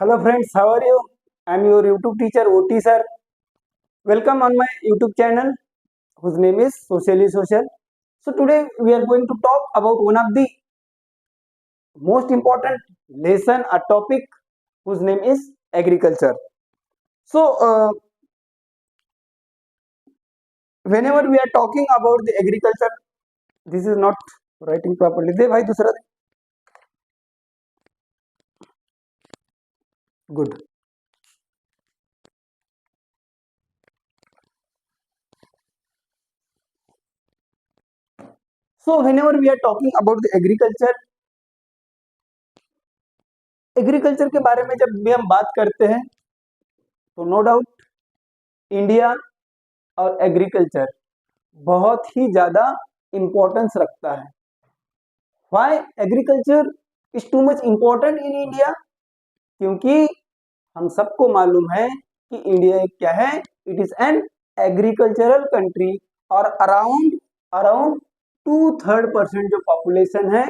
Hello friends, how are you? I am your YouTube teacher OT sir. Welcome on my YouTube channel whose name is Socially Social. So today we are going to talk about one of the most important lesson or topic whose name is agriculture. So whenever we are talking about the agriculture, this is not writing properly. दे भाई दूसरा दे. Good. So whenever we are talking about the agriculture के बारे में जब भी हम बात करते हैं तो नो डाउट इंडिया और एग्रीकल्चर बहुत ही ज्यादा इंपॉर्टेंस रखता है. Why agriculture is too much important in India? क्योंकि हम सबको मालूम है कि इंडिया एक क्या है, it is an agricultural country. और अराउंड अराउंड 2/3% जो पॉपुलेशन है,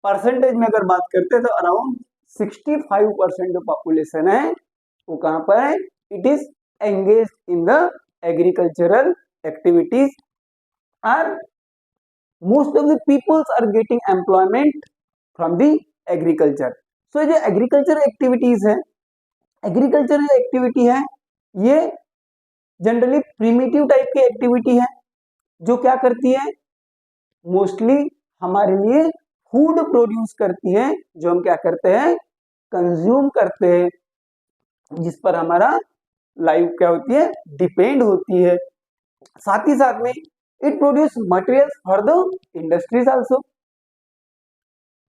परसेंटेज में अगर बात करते हैं तो अराउंड 65% जो पॉपुलेशन है वो कहाँ पर है, it is engage in the agricultural activities. Are most of the peoples are getting employment from the agriculture. So जो एग्रीकल्चर एक्टिविटीज है, एग्रीकल्चर एक्टिविटी है ये जनरली प्रिमिटिव टाइप की एक्टिविटी है जो क्या करती है, मोस्टली हमारे लिए फूड प्रोड्यूस करती है, जो हम क्या करते हैं, कंज्यूम करते हैं, जिस पर हमारा लाइफ क्या होती है, डिपेंड होती है. साथ ही साथ में it produce materials for the industries also.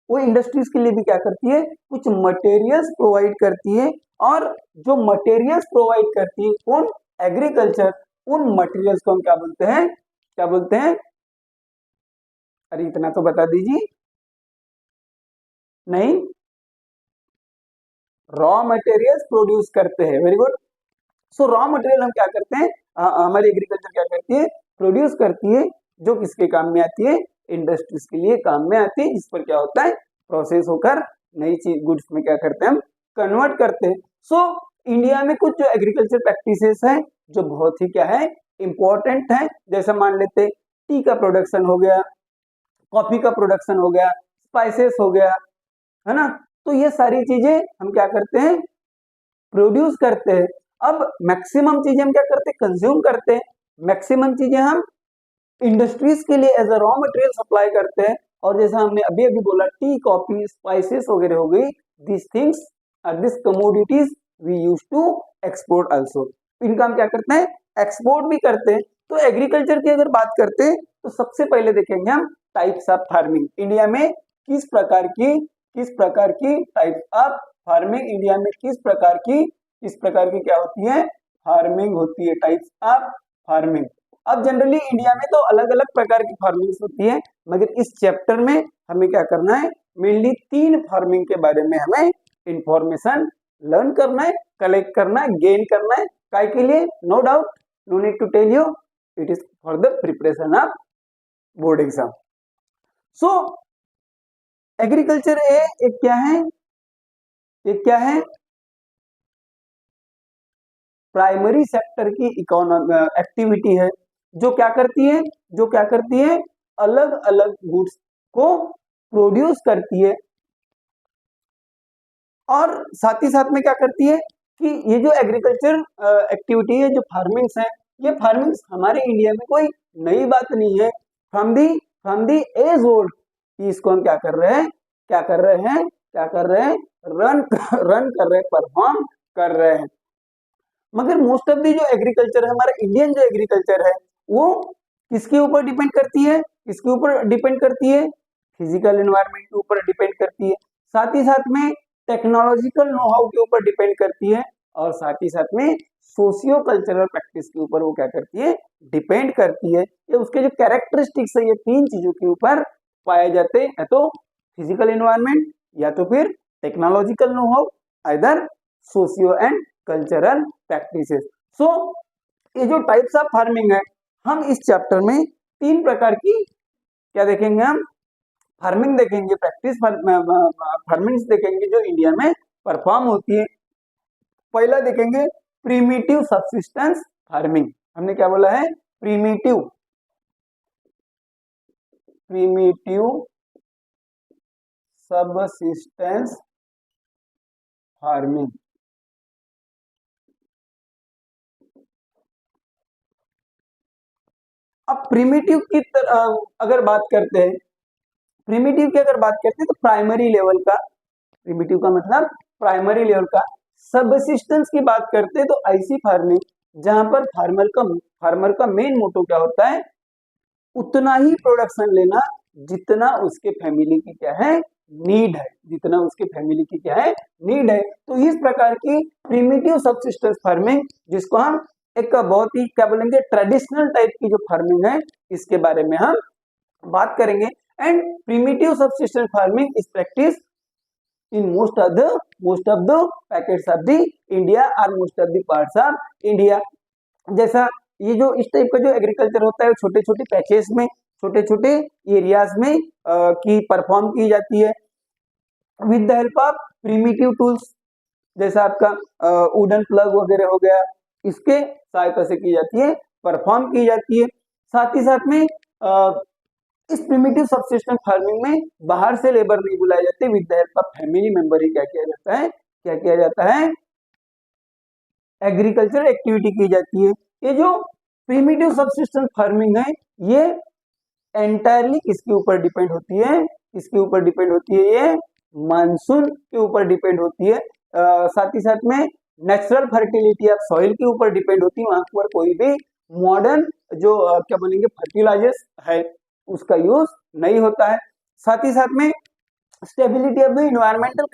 वो इंडस्ट्रीज के लिए भी क्या करती है, कुछ मटेरियल्स प्रोवाइड करती है. और जो मटेरियल्स प्रोवाइड करती है कौन, एग्रीकल्चर. उन मटेरियल्स को हम क्या बोलते हैं, क्या बोलते हैं, अरे इतना तो बता दीजिए. नहीं, रॉ मटेरियल्स प्रोड्यूस करते हैं. Very good. सो रॉ मटेरियल हम क्या करते हैं, हमारी एग्रीकल्चर क्या करती है, प्रोड्यूस करती है, जो किसके काम में आती है, इंडस्ट्रीज के लिए काम में आती है, जिस पर क्या होता है, प्रोसेस होकर नई चीज गुड्स में क्या करते हैं, हम कन्वर्ट करते हैं. सो इंडिया में कुछ जो एग्रीकल्चर प्रैक्टिसेस हैं जो बहुत ही क्या है, इंपॉर्टेंट है. जैसे मान लेते टी का प्रोडक्शन हो गया, कॉफी का प्रोडक्शन हो गया, स्पाइसेस हो गया, है ना. तो ये सारी चीजें हम क्या करते हैं, प्रोड्यूस करते हैं. अब मैक्सिमम चीजें हम क्या करते हैं, कंज्यूम करते हैं. मैक्सिमम चीजें हम इंडस्ट्रीज के लिए as a raw material supply करते हैं. और जैसा हमने अभी अभी बोला, टी, कॉफी, स्पाइसेस वगैरह हो गई, this things are this commodities we use to export also. इनका हम क्या करते हैं, एक्सपोर्ट भी करते हैं. तो एग्रीकल्चर की अगर बात करते हैं तो सबसे पहले देखेंगे हम टाइप्स ऑफ फार्मिंग. इंडिया में किस प्रकार की टाइप्स ऑफ फार्मिंग, इंडिया में किस प्रकार की क्या होती है, फार्मिंग होती है, टाइप्स ऑफ फार्मिंग. अब जनरली इंडिया में तो अलग अलग प्रकार की फार्मिंग होती है, मगर इस चैप्टर में हमें क्या करना है, मेनली 3 फार्मिंग के बारे में हमें इंफॉर्मेशन लर्न करना है, कलेक्ट करना है, गेन करना है. काय के लिए, no doubt, no need to tell you, it is for the preparation of board exam. So agriculture एक क्या है, एक क्या है, प्राइमरी सेक्टर की इकोनॉमी एक्टिविटी है, जो क्या करती है, अलग अलग गुड्स को प्रोड्यूस करती है. और साथ ही साथ में क्या करती है कि ये जो एग्रीकल्चर एक्टिविटी है, जो फार्मिंग्स है, ये फार्मिंग्स हमारे इंडिया में कोई नई बात नहीं है. फ्रॉम दी एज ओल्ड इसको हम क्या कर रहे हैं, रन कर रहे हैं, परफॉर्म कर रहे हैं. मगर मोस्ट ऑफ दी जो एग्रीकल्चर है, हमारा इंडियन जो एग्रीकल्चर है, वो किसके ऊपर डिपेंड करती है, फिजिकल एनवायरनमेंट के ऊपर डिपेंड करती है. साथ ही साथ में टेक्नोलॉजिकल नो हाउ के ऊपर डिपेंड करती है. और साथ ही साथ में सोशियो कल्चरल प्रैक्टिस के ऊपर वो क्या करती है, डिपेंड करती है. ये उसके जो कैरेक्टरिस्टिक्स है, ये 3 चीजों के ऊपर पाए जाते हैं, या तो फिजिकल एनवायरनमेंट, या तो फिर technological know how, either socio and cultural practices. So ये जो टाइप्स ऑफ फार्मिंग है, हम इस चैप्टर में 3 प्रकार की क्या देखेंगे, हम फार्मिंग देखेंगे, प्रैक्टिस फार्मिंग्स देखेंगे जो इंडिया में परफॉर्म होती है. पहला देखेंगे प्रीमिटिव सबसिस्टेंस फार्मिंग। हमने क्या बोला है? Primitive subsistence farming. अब प्रीमिटिव की अगर बात करते हैं, प्रीमिटिव की अगर बात करते हैं तो प्राइमरी लेवल का, प्रीमिटिव का मतलब प्राइमरी लेवल का। सबसिस्टेंस की बात करते हैं तो ऐसी फार्मिंग जहां पर फार्मर का मेन मोटो क्या होता है? उतना ही प्रोडक्शन लेना जितना उसके फैमिली की क्या है? नीड है, जितना उसके फैमिली की क्या है? नीड है। तो इस प्रकार की प्रीमिटिव सबसिस्टेंस फार्मिंग, जिसको हम एक बहुत ही क्या बोलेंगे, ट्रेडिशनल टाइप की जो फार्मिंग है, इसके बारे में हम बात करेंगे। And primitive subsistence farming is practice in most of the packets of the India or most of the parts of India। जैसा ये जो इस टाइप का जो एग्रीकल्चर होता है, छोटे छोटे पैचेस में, छोटे छोटे एरियाज में की परफॉर्म की जाती है with the help of primitive tools. जैसा आपका वुडन प्लग वगैरह हो गया, इसके सहायता से की जाती है, परफॉर्म की जाती है। साथ ही साथ में इस प्रीमिटिव सबसिस्टेंस फार्मिंग में बाहर से लेबर नहीं बुलाए जाते, with the help of family member ही क्या किया जाता है? क्या किया जाता है? एग्रीकल्चर एक्टिविटी की जाती है। ये जो प्रीमिटिव सबसिस्टेंस फार्मिंग है, ये एंटायरली किसके ऊपर डिपेंड होती है? किसके ऊपर डिपेंड होती है? ये मानसून के ऊपर डिपेंड होती है। साथ ही साथ में नेचुरल फर्टिलिटी ऑफ सॉइल के ऊपर डिपेंड होती है। वहां पर कोई भी मॉडर्न जो क्या बोलेंगे फर्टिलाइजर्स है, उसका यूज नहीं होता है। साथ ही साथ में stability of the environmental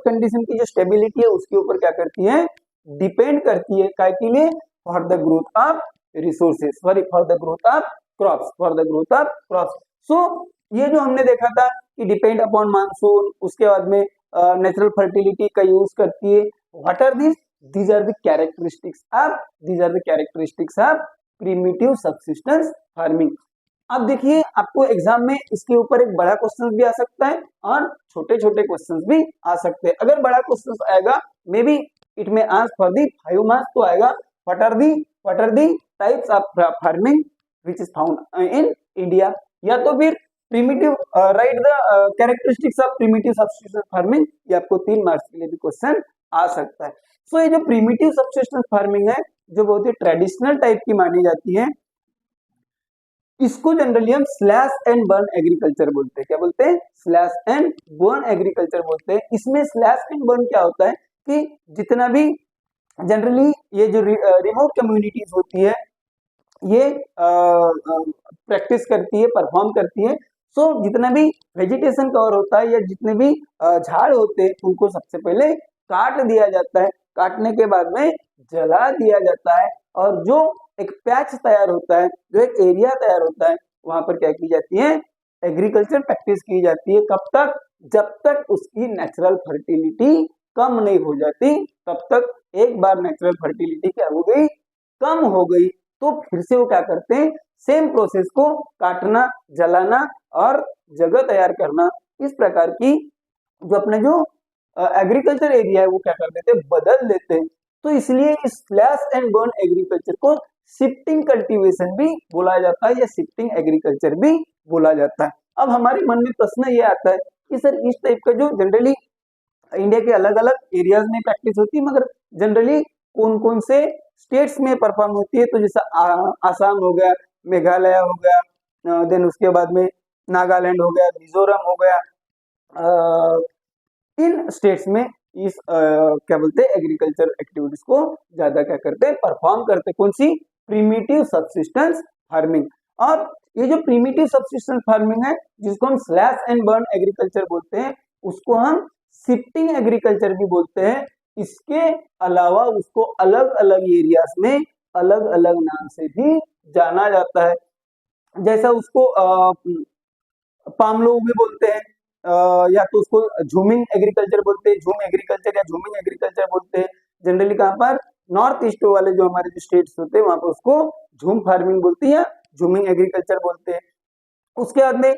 condition की जो स्टेबिलिटी है, उसके ऊपर क्या करती है? डिपेंड करती है। काय के लिए? For the growth of resources, sorry, for the growth of crops. So ये जो हमने देखा था कि डिपेंड अपॉन मानसून, उसके बाद में नेचुरल फर्टिलिटी का यूज करती है। What are these are the characteristics of primitive subsistence farming। अब देखिए, आपको एग्जाम में इसके ऊपर एक बड़ा क्वेश्चन भी आ सकता है और छोटे छोटे क्वेश्चंस भी आ सकते हैं। अगर बड़ा क्वेश्चन आएगा, may be it may ask for the 5 marks तो आएगा, what are the types of farming which is found in India, या तो फिर primitive right the characteristics of primitive subsistence farming, ये आपको 3 मार्क्स के लिए भी क्वेश्चन आ सकता है। सो ये जो प्रीमिटिव सबसिस्टेंस फार्मिंग है, जो बहुत ही ट्रेडिशनल टाइप की मानी जाती है, इसको जनरली हम स्लैश एंड बर्न एग्रीकल्चर बोलते हैं। क्या बोलते हैं? स्लैश एंड बर्न एग्रीकल्चर बोलते हैं। इसमें स्लैश एंड बर्न क्या होता है कि जितना भी जनरली ये जो रिमोट कम्युनिटीज होती है, ये प्रैक्टिस करती है, परफॉर्म करती है। सो जितना भी वेजिटेशन कवर होता है या जितने भी झाड़ होते हैं, उनको सबसे पहले काट दिया जाता है। काटने के बाद में जला दिया जाता है, और जो एक पैच तैयार होता है, जो एक एरिया तैयार होता है, वहां पर क्या की जाती है? एग्रीकल्चर प्रैक्टिस की जाती है। कब तक? जब तक उसकी नेचुरल फर्टिलिटी कम नहीं हो जाती, तब तक। एक बार नेचुरल फर्टिलिटी क्या हो गई? कम हो गई, तो फिर से वो क्या करते हैं? सेम प्रोसेस को काटना, जलाना और जगह तैयार करना, इस प्रकार की जो अपने जो एग्रीकल्चर एरिया है, वो क्या कर देते हैं? बदल देते हैं। तो इसलिए इस स्लैश एंड बर्न एग्रीकल्चर को शिफ्टिंग कल्टीवेशन भी बोला जाता है, या शिफ्टिंग एग्रीकल्चर भी बोला जाता है। अब हमारे मन में प्रश्न ये आता है कि सर, इस टाइप का जो जनरली इंडिया के अलग अलग एरियाज में प्रैक्टिस होती है, मगर जनरली कौन कौन से स्टेट्स में परफॉर्म होती है? तो जैसा आसाम हो गया, मेघालय हो गया, देन उसके बाद में नागालैंड हो गया, मिजोरम हो गया, इन स्टेट्स में इस क्या बोलते हैं? एग्रीकल्चर एक्टिविटीज को ज्यादा क्या करते हैं? परफॉर्म करते हैं। कौन सी? Primitive subsistence farming. और ये जो प्रीमिटिव सबसिस्टेंस फार्मिंग है, जिसको हम स्लैश एंड बर्न एग्रीकल्चर बोलते हैं, उसको हम शिफ्टिंग एग्रीकल्चर भी बोलते हैं। इसके अलावा उसको अलग अलग एरियाज में अलग अलग नाम से भी जाना जाता है। जैसा उसको पामलो भी बोलते हैं, या तो उसको झूमिंग एग्रीकल्चर बोलते हैं, झूम एग्रीकल्चर या झूमिंग एग्रीकल्चर बोलते हैं। जनरली कहाँ पर? नॉर्थ ईस्ट वाले जो हमारे जो स्टेट्स होते हैं, वहां पर उसको झूम फार्मिंग बोलते हैं या झूमिंग एग्रीकल्चर बोलते हैं। उसके बाद में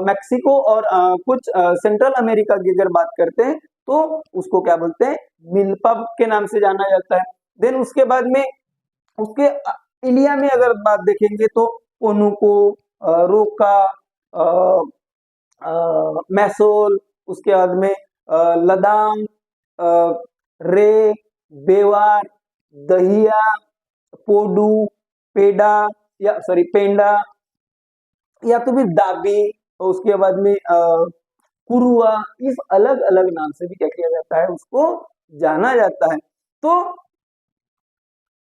मैक्सिको और कुछ सेंट्रल अमेरिका की अगर बात करते हैं, तो उसको क्या बोलते हैं, मिल्पा के नाम से जाना जाता है। देन उसके बाद में उसके इंडिया में अगर बात देखेंगे तो पोनुको, रोका, मैसोल, उसके बाद में लदाम, रे, बेवार, दहिया, पोडू, पेडा या सॉरी पेंडा या तो फिर दाबी, और उसके बाद में कुरुआ, इस अलग अलग नाम से भी क्या किया जाता है, उसको जाना जाता है। तो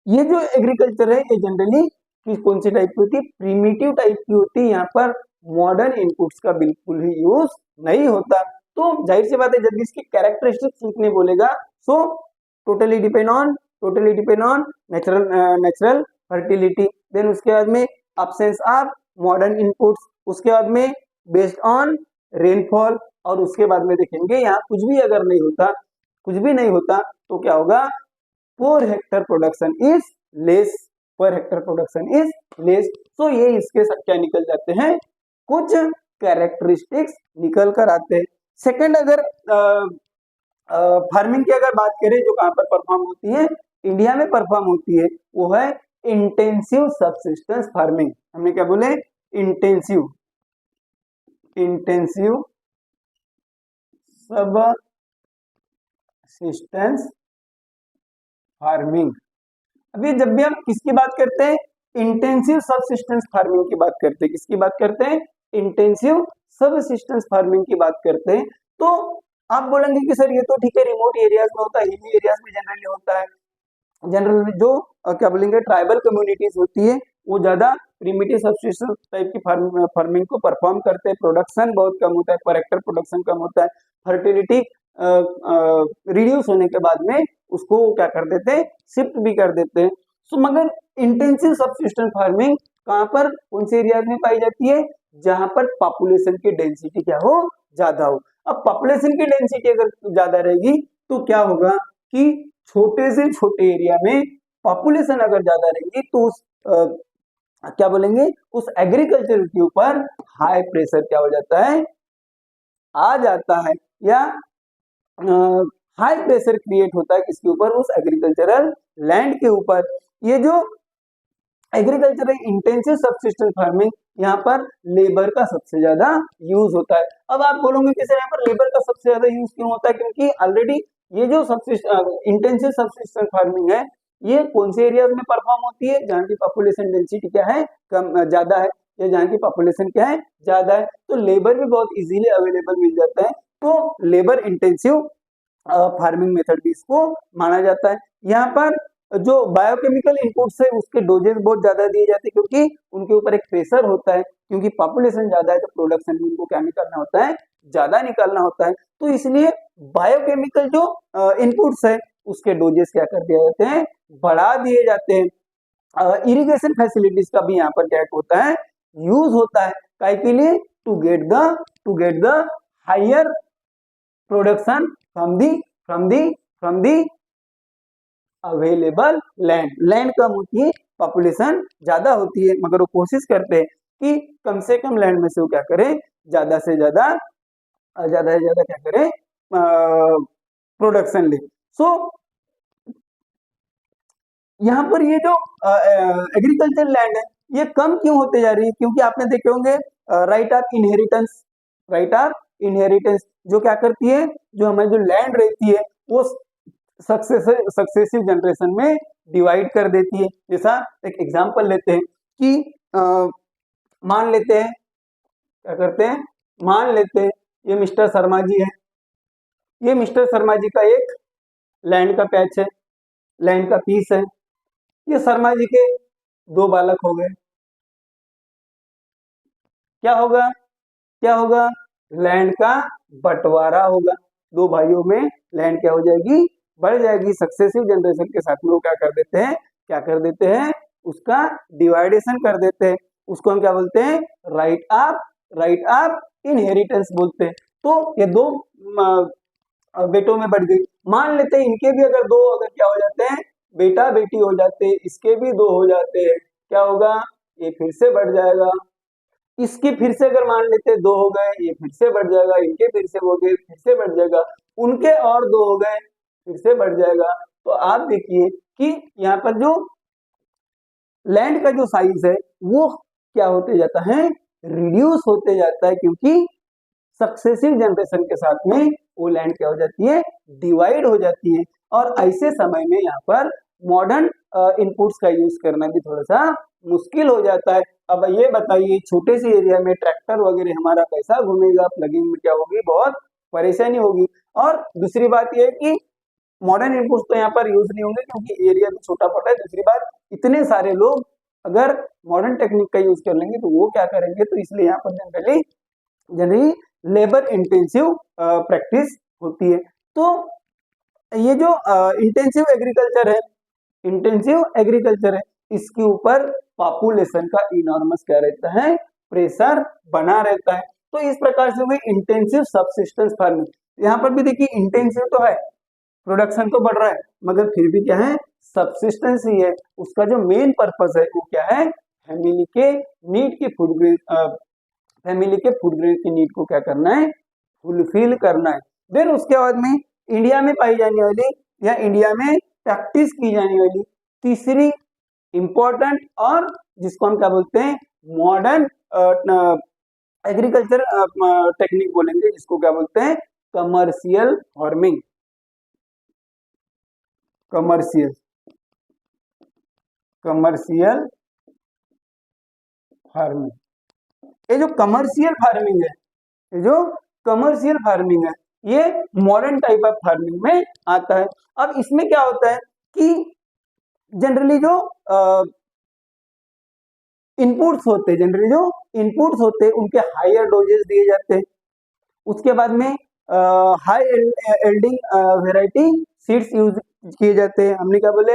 ये जो एग्रीकल्चर है ये जनरली कौन सी टाइप की होती है, प्रीमिटिव टाइप की होती है। यहाँ पर मॉडर्न इनपुट्स का बिल्कुल ही यूज नहीं होता। तो जाहिर सी बात है जब इसकी कैरेक्टरिस्टिक्स लिखने बोलेगा, so totally depend on natural fertility, then उसके बाद में absence ऑफ मॉडर्न इनपुट्स, उसके बाद में बेस्ड ऑन रेनफॉल, और उसके बाद में देखेंगे यहाँ कुछ भी अगर नहीं होता, कुछ भी नहीं होता तो क्या होगा, per hectare production is less, per hectare production is less. तो ये इसके क्या निकल जाते हैं, कुछ कैरेक्टरिस्टिक्स निकल कर आते हैं। सेकंड, अगर फार्मिंग की अगर बात करें जो कहाँ पर परफॉर्म होती है, इंडिया में परफॉर्म होती है, वो है इंटेंसिव सबसिस्टेंस फार्मिंग। हमने क्या बोले, इंटेंसिव सबसिस्टेंस फार्मिंग। अभी जब भी हम किसकी बात करते हैं, इंटेंसिव सबसिस्टेंस फार्मिंग की बात करते हैं, किसकी बात करते हैं, इंटेंसिव सबसिस्टेंस फार्मिंग की बात करते हैं। तो आप बोलेंगे कि सर ये तो ठीक है, रिमोट एरियाज में होता है, हिली एरियाज में जनरली होता है। जनरली जो क्या बोलेंगे ट्राइबल कम्युनिटीज होती है वो ज्यादा प्रिमिटिव सबसिस्टेंस टाइप की फार्मिंग को परफॉर्म करते हैं। प्रोडक्शन बहुत कम होता है, पर हेक्टर प्रोडक्शन कम होता है, फर्टिलिटी रिड्यूस होने के बाद में उसको क्या कर देते हैं, शिफ्ट भी कर देते हैं। सो मगर इंटेंसिव सबसिस्टेंस फार्मिंग कहाँ पर, कौन से एरियाज में पाई जाती है, जहां पर पॉपुलेशन की डेंसिटी क्या हो, ज्यादा हो। अब पॉपुलेशन की डेंसिटी अगर ज्यादा रहेगी तो क्या होगा कि छोटे से छोटे एरिया में पॉपुलेशन अगर ज्यादा रहेगी तो उस क्या बोलेंगे, उस एग्रीकल्चर के ऊपर हाई प्रेशर क्या हो जाता है, आ जाता है, या हाई प्रेशर क्रिएट होता है किसके ऊपर, उस एग्रीकल्चरल लैंड के ऊपर। ये जो एग्रीकल्चर इंटेंसिव सबसिस्टेंस फार्मिंग, यहाँ पर लेबर का सबसे ज्यादा यूज होता है। अब आप बोलोगे कि सर यहाँ पर लेबर का सबसे ज्यादा यूज क्यों होता है, क्योंकि ऑलरेडी ये जो इंटेंसिव सबसिस्टेंस फार्मिंग है ये कौन से एरिया में परफॉर्म होती है, जहाँ की पॉपुलेशन डेंसिटी क्या है, कम ज्यादा है, या जहाँ की पॉपुलेशन क्या है, ज्यादा है, तो लेबर भी बहुत इजीली अवेलेबल मिल जाता है। तो लेबर इंटेंसिव फार्मिंग मेथड भी इसको माना जाता है। यहाँ पर जो बायोकेमिकल इनपुट्स है उसके डोजेस बहुत ज्यादा दिए जाते हैं, क्योंकि उनके ऊपर एक प्रेशर होता है, क्योंकि पॉपुलेशन ज्यादा है तो प्रोडक्शन भी उनको क्या निकालना होता है, ज्यादा निकालना होता है। तो इसलिए बायोकेमिकल जो इनपुट्स है उसके डोजेस क्या कर दिए जाते हैं, बढ़ा दिए जाते हैं। इरिगेशन फैसिलिटीज का भी यहाँ पर क्या होता है, यूज होता है, काय के लिए, to get the higher production from the available land कम होती है, पॉपुलेशन ज्यादा होती है, मगर वो कोशिश करते हैं कि कम से कम लैंड में से वो क्या करें, ज्यादा से ज्यादा क्या करें, प्रोडक्शन ले। सो यहाँ पर ये जो एग्रीकल्चर लैंड है ये कम क्यों होते जा रही है, क्योंकि आपने देखे होंगे राइट ऑफ इनहेरिटेंस जो क्या करती है, जो हमारी जो लैंड रहती है वो सक्सेसिव जनरेशन में डिवाइड कर देती है। जैसा एक एग्जांपल लेते हैं कि मान लेते हैं, क्या करते हैं, मान लेते हैं ये मिस्टर शर्मा जी है, ये मिस्टर शर्मा जी का एक लैंड का पैच है, लैंड का पीस है, ये शर्मा जी के 2 बालक हो गए, क्या होगा, लैंड का बंटवारा होगा, 2 भाइयों में लैंड क्या हो जाएगी, बढ़ जाएगी। सक्सेसिव जनरेशन के साथ में वो क्या कर देते हैं, उसका डिवाइडेशन कर देते हैं, उसको हम क्या बोलते हैं, राइट ऑफ इनहेरिटेंस बोलते हैं। तो ये 2 बेटों में बढ़ गई, मान लेते हैं इनके भी अगर 2 अगर क्या हो जाते हैं, बेटा बेटी हो जाते हैं, इसके भी 2 हो जाते हैं, क्या होगा, ये फिर से बढ़ जाएगा। इसके फिर से अगर मान लेते 2 हो गए, ये फिर से बढ़ जाएगा, इनके फिर से हो गए, फिर से बढ़ जाएगा, उनके और 2 हो गए, फिर से बढ़ जाएगा। तो आप देखिए कि यहाँ पर जो लैंड का जो साइज है वो क्या होते जाता है, रिड्यूस होते जाता है, क्योंकि सक्सेसिव जनरेशन के साथ में वो लैंड क्या हो जाती है, डिवाइड हो जाती है। और ऐसे समय में यहाँ पर मॉडर्न इनपुट्स का यूज करना भी थोड़ा सा मुश्किल हो जाता है। अब ये बताइए छोटे से एरिया में ट्रैक्टर वगैरह हमारा कैसा घूमेगा, प्लगिंग में क्या होगी, बहुत परेशानी होगी। और दूसरी बात ये है कि मॉडर्न इनपुट्स तो यहाँ पर यूज नहीं होंगे क्योंकि एरिया भी छोटा पड़ता है। दूसरी बात, इतने सारे लोग अगर मॉडर्न टेक्निक का यूज कर लेंगे तो वो क्या करेंगे, तो इसलिए यहाँ पर जनरली लेबर इंटेंसिव प्रैक्टिस होती है। तो ये जो इंटेंसिव एग्रीकल्चर है, इसके ऊपर पॉपुलेशन का इनॉर्मस क्या रहता है, प्रेशर बना रहता है। तो इस प्रकार से हुई इंटेंसिव सबसिस्टेंस फार्मिंग। यहाँ पर भी देखिए इंटेंसिव तो है, प्रोडक्शन तो बढ़ रहा है, मगर फिर भी क्या है, सबसिस्टेंस ही है। उसका जो मेन पर्पस है वो क्या है, फैमिली के नीड की की नीड को क्या करना है, फुलफिल करना है। देन उसके बाद में इंडिया में पाई जाने वाली या इंडिया में प्रैक्टिस की जाने वाली तीसरी इंपॉर्टेंट और जिसको हम क्या बोलते हैं, मॉडर्न एग्रीकल्चर टेक्निक बोलेंगे, जिसको क्या बोलते हैं, कमर्शियल फार्मिंग। कमर्शियल फार्मिंग, ये जो कमर्शियल फार्मिंग है, ये मॉडर्न टाइप ऑफ फार्मिंग में आता है। अब इसमें क्या होता है कि जनरली जो इनपुट्स होते हैं उनके हायर डोजेस दिए जाते हैं। उसके बाद में हाई एल्डिंग वेराइटी सीड्स यूज किए जाते हैं। हमने क्या बोले,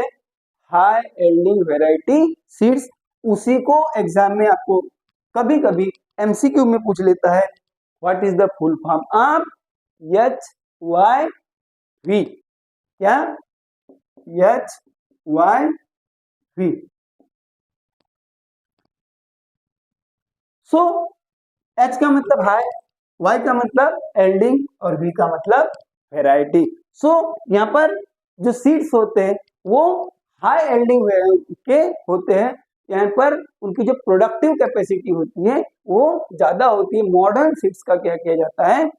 हाई एल्डिंग वेराइटी सीड्स। उसी को एग्जाम में आपको कभी कभी एमसीक्यू में पूछ लेता है, what is the full form of HYV, क्या HYV। सो H का मतलब हाई, Y का मतलब एल्डिंग और V का मतलब वेराइटी। सो यहाँ पर जो सीड्स होते हैं वो हाई एल्डिंग के होते हैं। यहाँ पर उनकी जो प्रोडक्टिव कैपेसिटी होती है वो ज्यादा होती है। मॉडर्न सीड्स का क्या किया जाता है,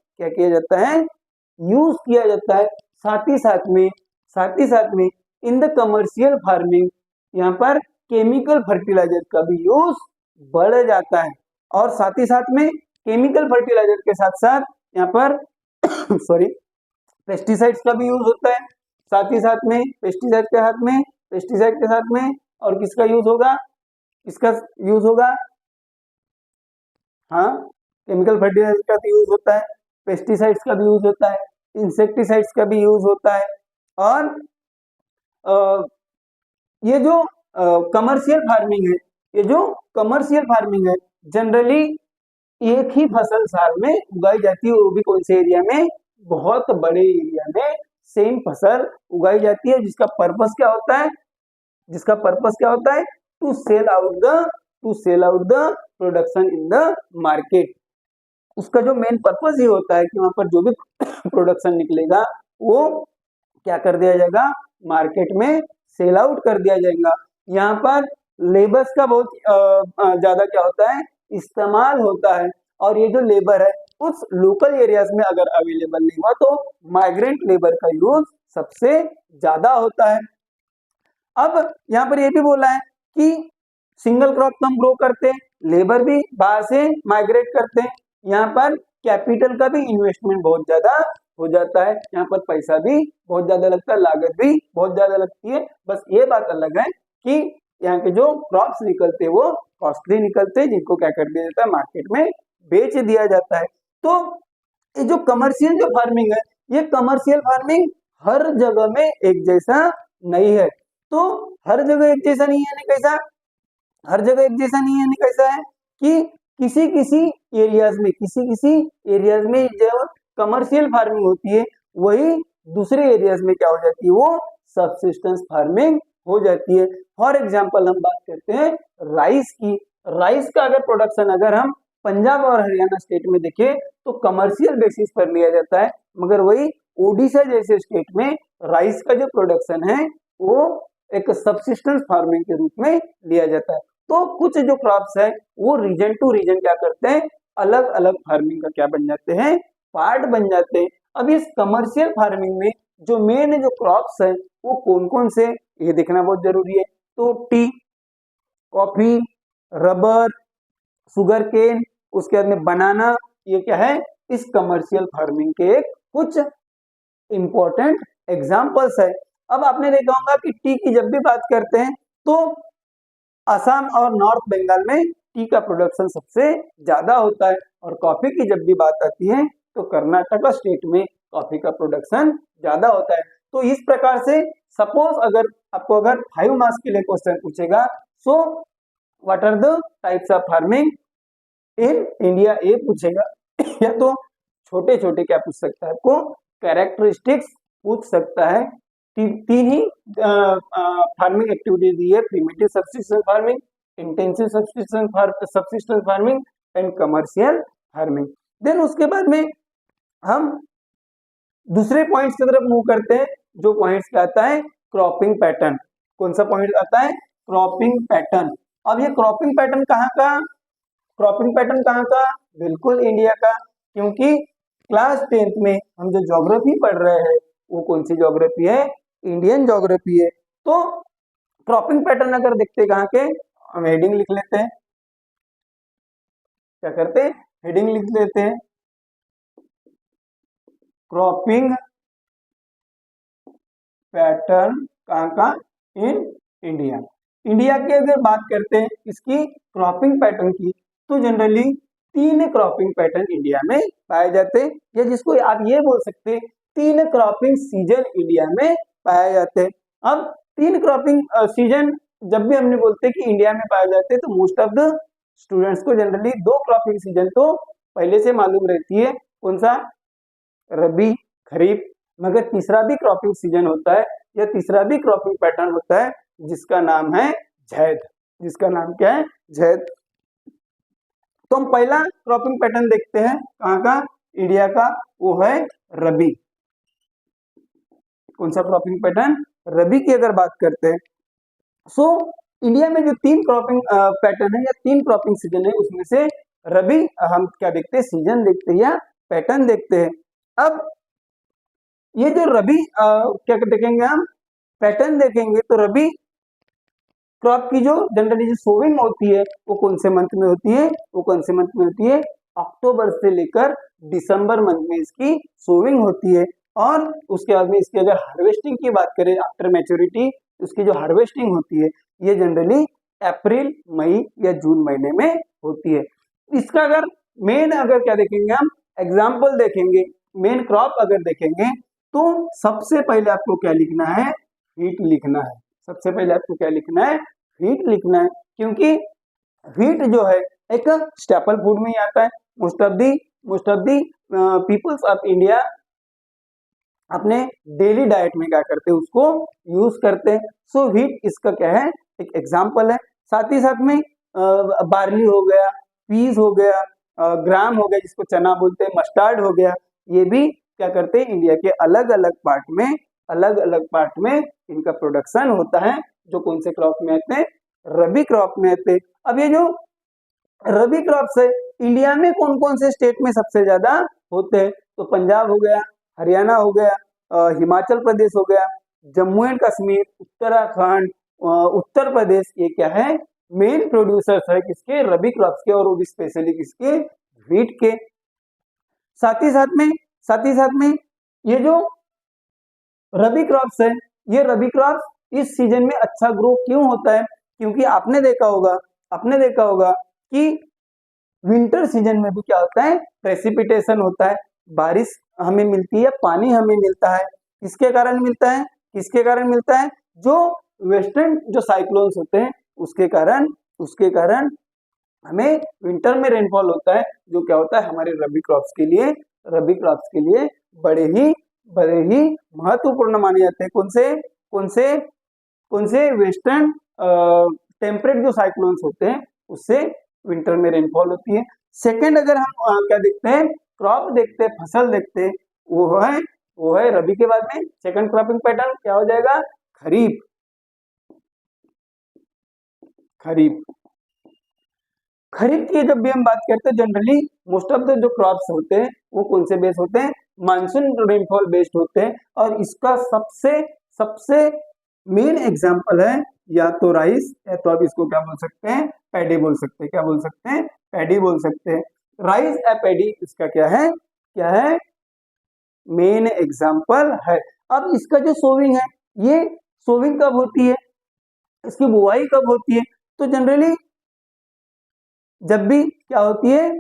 यूज किया जाता है। साथ ही साथ में इन द कमर्शियल फार्मिंग यहाँ पर केमिकल फर्टिलाइजर का भी यूज बढ़ जाता है। और साथ ही साथ में केमिकल फर्टिलाइजर के साथ साथ यहाँ पर पेस्टिसाइड्स का भी यूज होता है। साथ ही साथ में पेस्टिसाइड के साथ में और किसका यूज होगा, हाँ, केमिकल फर्टिलाइजर का भी यूज होता है, पेस्टिसाइड्स का भी यूज होता है, इंसेक्टिसाइड्स का भी यूज होता है। और ये जो कमर्शियल फार्मिंग है, जनरली एक ही फसल साल में उगाई जाती है। वो भी कौन से एरिया में, बहुत बड़े एरिया में सेम फसल उगाई जाती है। जिसका पर्पस क्या होता है, to sell out the production in the market. उसका जो मेन पर्पस ये होता है कि वहां पर जो भी प्रोडक्शन निकलेगा वो क्या कर दिया जाएगा, मार्केट में सेल आउट कर दिया जाएगा। यहाँ पर लेबर्स का बहुत ज्यादा क्या होता है, इस्तेमाल होता है। और ये जो लेबर है उस लोकल एरियाज में अगर अवेलेबल नहीं हुआ तो माइग्रेंट लेबर का यूज सबसे ज्यादा होता है। अब यहाँ पर ये भी बोला है कि सिंगल क्रॉप तो हम ग्रो करते हैं, लेबर भी बाहर से माइग्रेट करते हैं। यहाँ पर कैपिटल का भी इन्वेस्टमेंट बहुत ज्यादा हो जाता है। यहाँ पर पैसा भी बहुत ज्यादा लगता है, लागत भी बहुत ज्यादा लगती है। बस ये बात अलग है कि यहाँ के जो क्रॉप्स निकलते हैं वो कॉस्टली निकलते हैं, जिनको क्या कर दिया जाता है, मार्केट में बेच दिया जाता है। तो ये जो कमर्शियल जो फार्मिंग है, ये कमर्शियल फार्मिंग हर जगह में एक जैसा नहीं है। तो हर जगह एक जैसा नहीं है, कैसा है कि किसी एरियाज में जो कमर्शियल फार्मिंग होती है वही दूसरे एरियाज में क्या हो जाती है, वो सबसिस्टेंस फार्मिंग हो जाती है। फॉर एग्जाम्पल हम बात करते हैं राइस की। राइस का अगर प्रोडक्शन अगर हम पंजाब और हरियाणा स्टेट में देखें तो कमर्शियल बेसिस पर लिया जाता है, मगर वही ओडिशा जैसे स्टेट में राइस का जो प्रोडक्शन है वो एक सबसिस्टेंस फार्मिंग के रूप में लिया जाता है। तो कुछ जो क्रॉप्स है वो रीजन टू रीजन क्या करते हैं, अलग अलग फार्मिंग का क्या बन जाते हैं, पार्ट बन जाते हैं। अब इस कमर्शियल फार्मिंग में जो मेन जो क्रॉप्स है वो कौन कौन से, ये देखना बहुत जरूरी है। तो tea, coffee, rubber, sugar cane, उसके बाद में बनाना, ये क्या है, इस कमर्शियल फार्मिंग के कुछ इंपॉर्टेंट एग्जाम्पल्स है। अब आपने देखा होगा कि टी की जब भी बात करते हैं तो असम और नॉर्थ बंगाल में टी का प्रोडक्शन सबसे ज्यादा होता है, और कॉफी की जब भी बात आती है तो कर्नाटका स्टेट में कॉफी का प्रोडक्शन ज्यादा होता है। तो इस प्रकार से सपोज अगर आपको 5 मार्क्स के लिए क्वेश्चन पूछेगा, so what are the types of farming in India, ये पूछेगा या तो छोटे छोटे क्या पूछ सकता है, आपको कैरेक्टरिस्टिक्स पूछ सकता है। तीन ही फार्मिंग एक्टिविटी दी है, primitive subsistence farming, intensive subsistence farming and commercial farming. Then उसके बाद में हम दूसरे पॉइंट्स की तरफ मूव करते हैं, जो पॉइंट्स क्या आता है, क्रॉपिंग पैटर्न। कौन सा पॉइंट आता है, क्रॉपिंग पैटर्न। अब ये क्रॉपिंग पैटर्न कहाँ का, क्रॉपिंग पैटर्न कहाँ का, बिल्कुल इंडिया का, क्योंकि क्लास 10th में हम जो ज्योग्राफी पढ़ रहे हैं वो कौन सी ज्योग्राफी है, इंडियन ज्योग्राफी है। तो क्रॉपिंग पैटर्न अगर देखते कहाँ के, हम हेडिंग लिख लेते हैं, क्या करते हैं, हेडिंग लिख लेते हैं, क्रॉपिंग पैटर्न कहाँ का, इन इंडिया। इंडिया की अगर बात करते हैं इसकी क्रॉपिंग पैटर्न की, तो जनरली 3 क्रॉपिंग पैटर्न इंडिया में पाए जाते हैं, या जिसको आप ये बोल सकते हैं 3 क्रॉपिंग सीजन इंडिया में पाए जाते हैं। अब 3 क्रॉपिंग सीजन जब भी हमने बोलते हैं कि इंडिया में पाए जाते हैं, तो मोस्ट ऑफ द स्टूडेंट्स को जनरली 2 क्रॉपिंग सीजन तो पहले से मालूम रहती है, कौन सा, रबी, खरीफ, मगर तीसरा भी क्रॉपिंग सीजन होता है या तीसरा भी क्रॉपिंग पैटर्न होता है जिसका नाम है जैद। जिसका नाम क्या है, जैद। तो हम पहला क्रॉपिंग पैटर्न देखते हैं कहाँ का, इंडिया का, वो है रबी। कौन सा क्रॉपिंग पैटर्न, रबी की अगर बात करते हैं, सो इंडिया में जो 3 क्रॉपिंग पैटर्न है या 3 क्रॉपिंग सीजन है, उसमें से रबी हम क्या देखते हैं, सीजन देखते हैं या पैटर्न देखते हैं। अब ये जो रबी क्या देखेंगे हम, पैटर्न देखेंगे, तो रबी क्रॉप की जो जनरली जो सोविंग होती है वो कौन से मंथ में होती है, वो कौन से मंथ में होती है, अक्टूबर से लेकर दिसंबर मंथ में इसकी सोविंग होती है। और उसके बाद में इसकी अगर हार्वेस्टिंग की बात करें आफ्टर मैच्योरिटी, उसकी जो हार्वेस्टिंग होती है ये जनरली अप्रैल, मई या जून महीने में होती है। इसका अगर मेन अगर क्या देखेंगे हम, एग्जाम्पल देखेंगे, मेन क्रॉप अगर देखेंगे, तो सबसे पहले आपको क्या लिखना है, हीट लिखना है। सबसे पहले आपको क्या लिखना है, हीट लिखना है, क्योंकि हीट जो है एक स्टेपल फूड में ही आता है। Most of the peoples of India अपने डेली डाइट में क्या करते हैं, उसको यूज करते हैं। सो हीट इसका क्या है, एक एग्जाम्पल है। साथ ही साथ में बार्ली हो गया, पीस हो गया, ग्राम हो गया जिसको चना बोलते हैं, मस्टर्ड हो गया, ये भी क्या करते हैं, इंडिया के अलग अलग पार्ट में इनका प्रोडक्शन होता है, जो कौन से क्रॉप में आते हैं, रबी क्रॉप में आते हैं। अब ये जो रबी क्रॉप्स है इंडिया में कौन कौन से स्टेट में सबसे ज्यादा होते हैं, तो पंजाब हो गया, हरियाणा हो गया, हिमाचल प्रदेश हो गया, जम्मू एंड कश्मीर, उत्तराखंड, उत्तर प्रदेश, ये क्या है, मेन प्रोड्यूसर्स है किसके, रबी क्रॉप्स के, और वो भी स्पेशली किसके, व्हीट के। साथ ही साथ में ये जो रबी क्रॉप्स है, ये रबी क्रॉप्स इस सीजन में अच्छा ग्रो क्यों होता है, क्योंकि आपने देखा होगा कि विंटर सीजन में भी क्या होता है, प्रेसिपिटेशन होता है, बारिश हमें मिलती है, पानी हमें मिलता है। किसके कारण मिलता है, जो वेस्टर्न जो साइक्लोन्स होते हैं उसके कारण हमें विंटर में रेनफॉल होता है, जो क्या होता है, हमारे रबी क्रॉप्स के लिए बड़े ही महत्वपूर्ण माने जाते हैं। कौन से वेस्टर्न टेम्परेट जो साइक्लोन्स होते हैं उससे विंटर में रेनफॉल होती है। सेकंड अगर हम क्या देखते हैं, क्रॉप देखते हैं, फसल देखते हैं, वो है रबी के बाद में सेकंड क्रॉपिंग पैटर्न क्या हो जाएगा, खरीफ। खरीफ खरीफ की जब भी हम बात करते हैं, जनरली मोस्ट ऑफ द जो क्रॉप्स होते हैं वो कौन से बेस्ड होते हैं, मानसून रेनफॉल बेस्ड होते हैं। और इसका सबसे सबसे मेन एग्जांपल है या तो राइस, या तो आप इसको क्या बोल सकते हैं, पैडी बोल सकते हैं। क्या बोल सकते हैं, पैडी बोल सकते हैं। राइस या पैडी इसका क्या है मेन एग्जांपल है। अब इसका जो सोविंग है, ये सोविंग कब होती है, इसकी बुआई कब होती है, तो जनरली जब भी क्या होती है,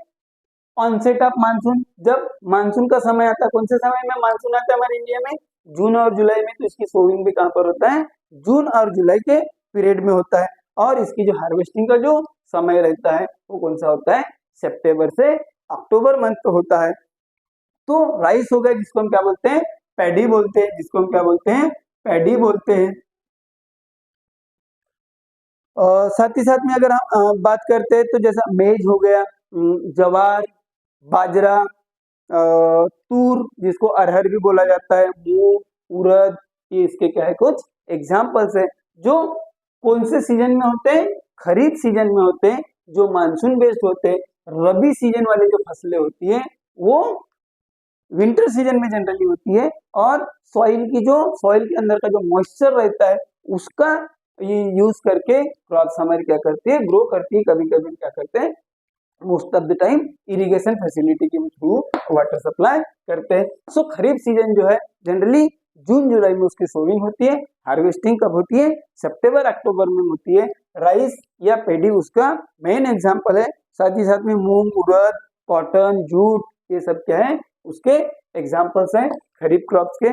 ऑनसेट ऑफ मानसून, जब मानसून का समय आता है। कौन से समय में मानसून आता है हमारे इंडिया में, जून और जुलाई में। तो इसकी सोविंग भी कहां पर होता है, जून और जुलाई के पीरियड में होता है। और इसकी जो हार्वेस्टिंग का जो समय रहता है वो कौन सा होता है, सितंबर से अक्टूबर मंथ होता है। तो राइस हो गया जिसको हम क्या बोलते हैं, पैडी बोलते हैं, जिसको हम क्या बोलते हैं, पैडी बोलते हैं। साथ ही साथ में अगर हम बात करते हैं तो जैसा मेज हो गया, जवार, बाजरा, तूर जिसको अरहर भी बोला जाता है, मूंग, उड़द, ये इसके क्या है कुछ एग्जाम्पल्स है, जो कौन से सीजन में होते हैं, खरीफ सीजन में होते हैं, जो मानसून बेस्ड होते हैं। रबी सीजन वाली जो फसलें होती है वो विंटर सीजन में जनरली होती है। और सॉइल के अंदर का जो मॉइस्चर रहता है उसका ये यूज करके क्रॉप्स हमारी क्या करती है, ग्रो करती है। कभी कभी क्या करते हैं, most of the time irrigation facility के थ्रू वाटर सप्लाई करते हैं। सो खरीफ सीजन जो है जनरली जून जुलाई में उसकी सोविंग होती है। हार्वेस्टिंग कब होती है, सितंबर अक्टूबर में होती है। राइस या पैडी उसका मेन एग्जांपल है। साथ ही साथ में मूंग, उड़द, कॉटन, जूट, ये सब क्या है उसके एग्जांपल्स हैं खरीफ क्रॉप्स के।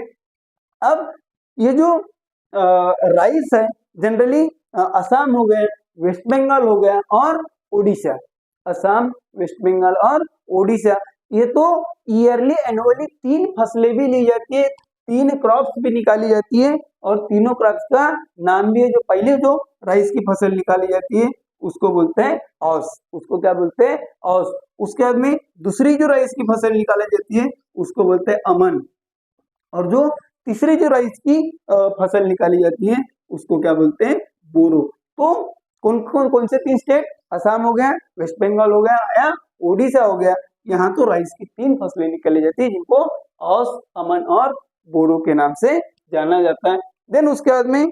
अब ये जो राइस है जनरली असम हो गया, वेस्ट बंगाल हो गया और उड़ीसा। असम, वेस्ट बंगाल और ओडिशा, ये तो ईयरली एनुअली 3 फसलें भी ली जाती है, 3 क्रॉप्स भी निकाली जाती है। और तीनों क्रॉप्स का नाम भी है। जो पहले जो राइस की फसल निकाली जाती है उसको बोलते हैं औस, उसको क्या बोलते हैं, औस। उसके बाद में दूसरी जो राइस की फसल निकाली जाती है उसको बोलते हैं अमन। और जो तीसरी जो राइस की फसल निकाली जाती है उसको क्या बोलते हैं, बोरो। तो कौन से 3 स्टेट, असम हो गया, वेस्ट बंगाल हो गया या ओडिशा हो गया, यहाँ तो राइस की 3 फसलें निकाली जाती है जिनको औस, अमन और बोरो के नाम से जाना जाता है। देन उसके बाद में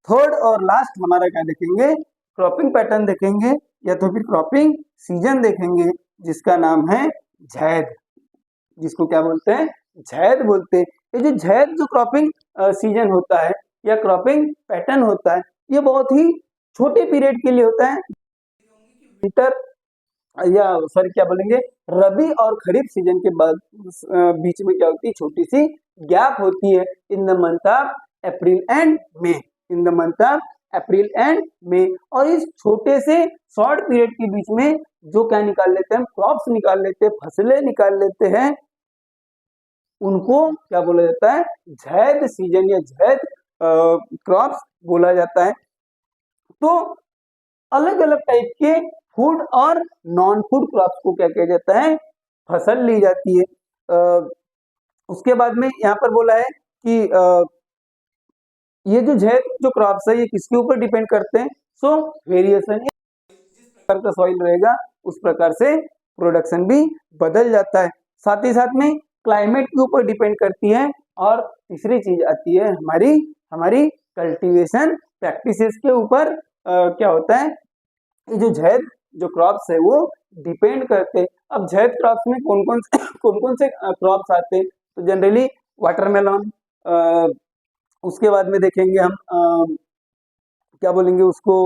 थर्ड और लास्ट हमारा क्या देखेंगे, क्रॉपिंग पैटर्न देखेंगे या तो फिर क्रॉपिंग सीजन देखेंगे, जिसका नाम है जैद। जिसको क्या बोलते हैं, जैद बोलते हैं। ये जो जैद जो क्रॉपिंग सीजन होता है या क्रॉपिंग पैटर्न होता है, ये बहुत ही छोटे पीरियड के लिए होता है। विंटर या सॉरी क्या बोलेंगे, रबी और खरीफ सीजन के बाद बीच में क्या होती है, छोटी सी गैप होती है in the month of April and May, in the month of April and May. और इस छोटे से शॉर्ट पीरियड के बीच में जो क्या निकाल लेते हैं, क्रॉप्स निकाल लेते हैं, फसलें निकाल लेते हैं, उनको क्या बोला जाता है, जैद सीजन या जैद क्रॉप्स बोला जाता है। तो अलग अलग टाइप के फूड और नॉन फूड क्रॉप्स को क्या किया जाता है, फसल ली जाती है। उसके बाद में यहाँ पर बोला है कि ये जो जैद जो क्रॉप्स है ये किसके ऊपर डिपेंड करते हैं, सो वेरिएशन, जिस प्रकार का सॉइल रहेगा उस प्रकार से प्रोडक्शन भी बदल जाता है। साथ ही साथ में क्लाइमेट के ऊपर डिपेंड करती है। और तीसरी चीज आती है हमारी कल्टीवेशन प्रैक्टिसेस के ऊपर क्या होता है, ये जो जैद जो क्रॉप्स है वो डिपेंड करते हैं। अब जैद क्रॉप्स में कौन कौन से क्रॉप्स आते हैं, तो जनरली वाटरमेलन, उसके बाद में देखेंगे हम क्या बोलेंगे उसको,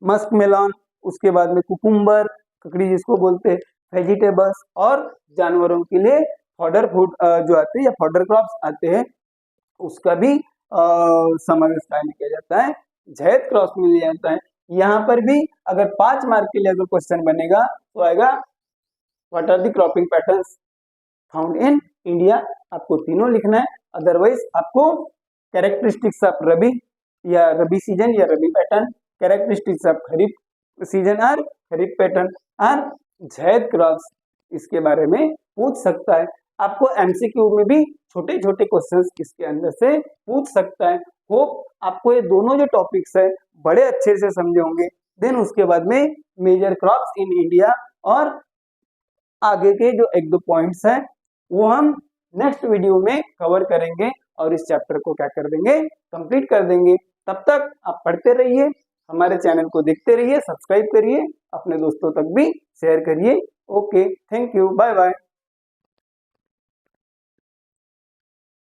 मस्क मेलन, उसके बाद में कुकुम्बर, ककड़ी जिसको बोलते हैं, वेजिटेबल्स, और जानवरों के लिए फॉडर फूड जो आते हैं या फॉडर क्रॉप्स आते हैं, उसका भी समावेश किया जाता है, जैद क्रॉप्स में लिया जाता है। यहाँ पर भी अगर 5 मार्क के लिए अगर क्वेश्चन बनेगा तो आएगा what are the cropping patterns found in India, आपको तीनों लिखना है। अदरवाइज आपको कैरेक्टरिस्टिक्स ऑफ रबी या रबी सीजन या rabi pattern, characteristics of kharif season और खरीफ पैटर्न, और ज़ैद क्रॉप्स, इसके बारे में पूछ सकता है। आपको एमसीक्यू में भी छोटे छोटे क्वेश्चंस इसके अंदर से पूछ सकता है। होप आपको ये दोनों जो टॉपिक्स है बड़े अच्छे से समझे होंगे। देन उसके बाद में मेजर क्रॉप्स इन इंडिया और आगे के जो एक दो पॉइंट्स हैं वो हम नेक्स्ट वीडियो में कवर करेंगे और इस चैप्टर को क्या कर देंगे, कंप्लीट कर देंगे। तब तक आप पढ़ते रहिए, हमारे चैनल को देखते रहिए, सब्सक्राइब करिए, अपने दोस्तों तक भी शेयर करिए। Okay, thank you, bye bye.